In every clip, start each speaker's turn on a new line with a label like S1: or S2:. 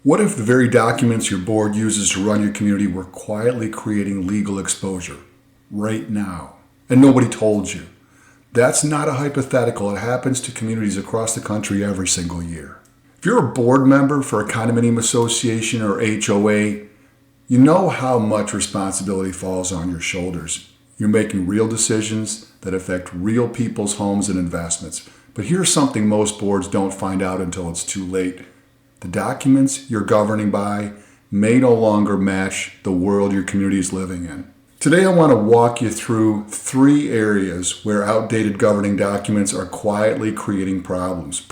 S1: What if the very documents your board uses to run your community were quietly creating legal exposure right now, and nobody told you? That's not a hypothetical. It happens to communities across the country every single year. If you're a board member for a condominium association or HOA, you know how much responsibility falls on your shoulders. You're making real decisions that affect real people's homes and investments. But here's something most boards don't find out until it's too late. The documents you're governing by may no longer match the world your community is living in. Today I want to walk you through 3 areas where outdated governing documents are quietly creating problems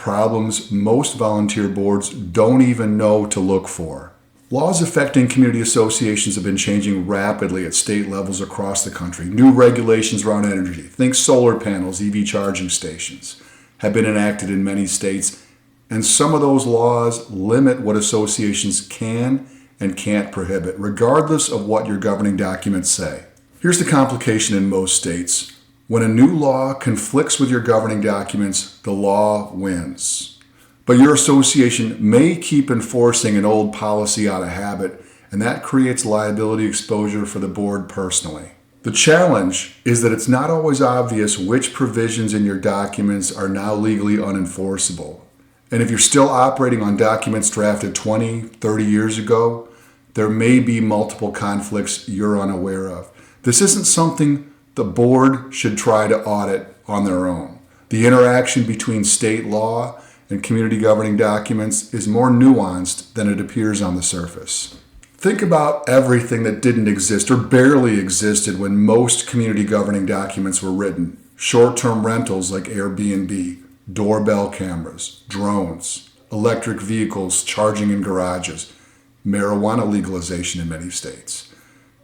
S1: most volunteer boards don't even know to look for. Laws affecting community associations have been changing rapidly at state levels across the country. New regulations around energy, think solar panels, EV charging stations, have been enacted in many states, and some of those laws limit what associations can and can't prohibit, regardless of what your governing documents say. Here's the complication in most states. When a new law conflicts with your governing documents, the law wins. But your association may keep enforcing an old policy out of habit, and that creates liability exposure for the board personally. The challenge is that it's not always obvious which provisions in your documents are now legally unenforceable. And if you're still operating on documents drafted 20, 30 years ago, there may be multiple conflicts you're unaware of. This isn't something the board should try to audit on their own. The interaction between state law and community governing documents is more nuanced than it appears on the surface. Think about everything that didn't exist or barely existed when most community governing documents were written. Short-term rentals like Airbnb, doorbell cameras, drones, electric vehicles charging in garages, marijuana legalization in many states.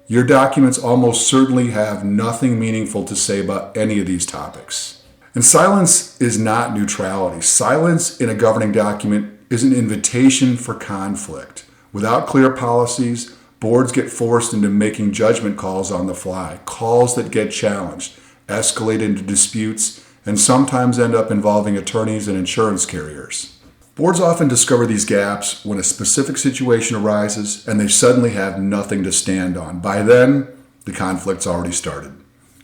S1: Your documents almost certainly have nothing meaningful to say about any of these topics. And silence is not neutrality. Silence in a governing document is an invitation for conflict. Without clear policies, boards get forced into making judgment calls on the fly, calls that get challenged, escalate into disputes, and sometimes end up involving attorneys and insurance carriers. Boards often discover these gaps when a specific situation arises and they suddenly have nothing to stand on. By then, the conflict's already started.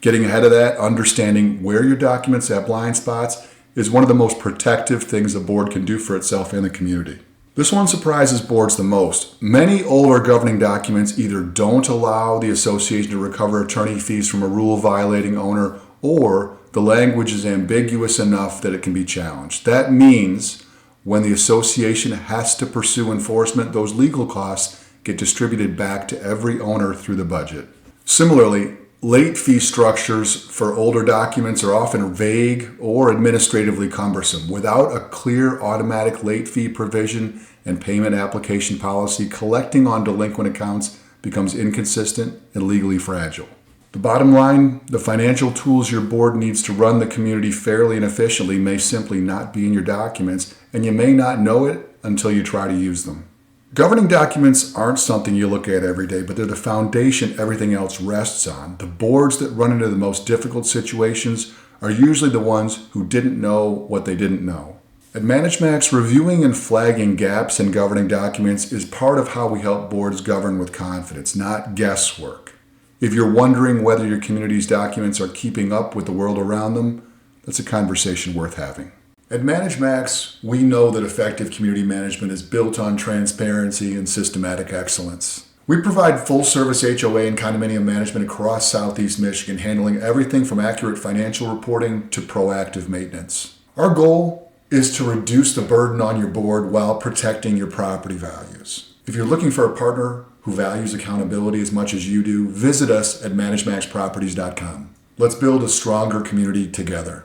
S1: Getting ahead of that, understanding where your documents have blind spots, is one of the most protective things a board can do for itself and the community. This one surprises boards the most. Many older governing documents either don't allow the association to recover attorney fees from a rule-violating owner, or the language is ambiguous enough that it can be challenged. That means when the association has to pursue enforcement, those legal costs get distributed back to every owner through the budget. Similarly, late fee structures for older documents are often vague or administratively cumbersome. Without a clear automatic late fee provision and payment application policy, collecting on delinquent accounts becomes inconsistent and legally fragile. The bottom line, the financial tools your board needs to run the community fairly and efficiently may simply not be in your documents, and you may not know it until you try to use them. Governing documents aren't something you look at every day, but they're the foundation everything else rests on. The boards that run into the most difficult situations are usually the ones who didn't know what they didn't know. At ManageMax, reviewing and flagging gaps in governing documents is part of how we help boards govern with confidence, not guesswork. If you're wondering whether your community's documents are keeping up with the world around them, that's a conversation worth having. At ManageMax, we know that effective community management is built on transparency and systematic excellence. We provide full-service HOA and condominium management across Southeast Michigan, handling everything from accurate financial reporting to proactive maintenance. Our goal is to reduce the burden on your board while protecting your property values. If you're looking for a partner who values accountability as much as you do, visit us at managemaxproperties.com. Let's build a stronger community together.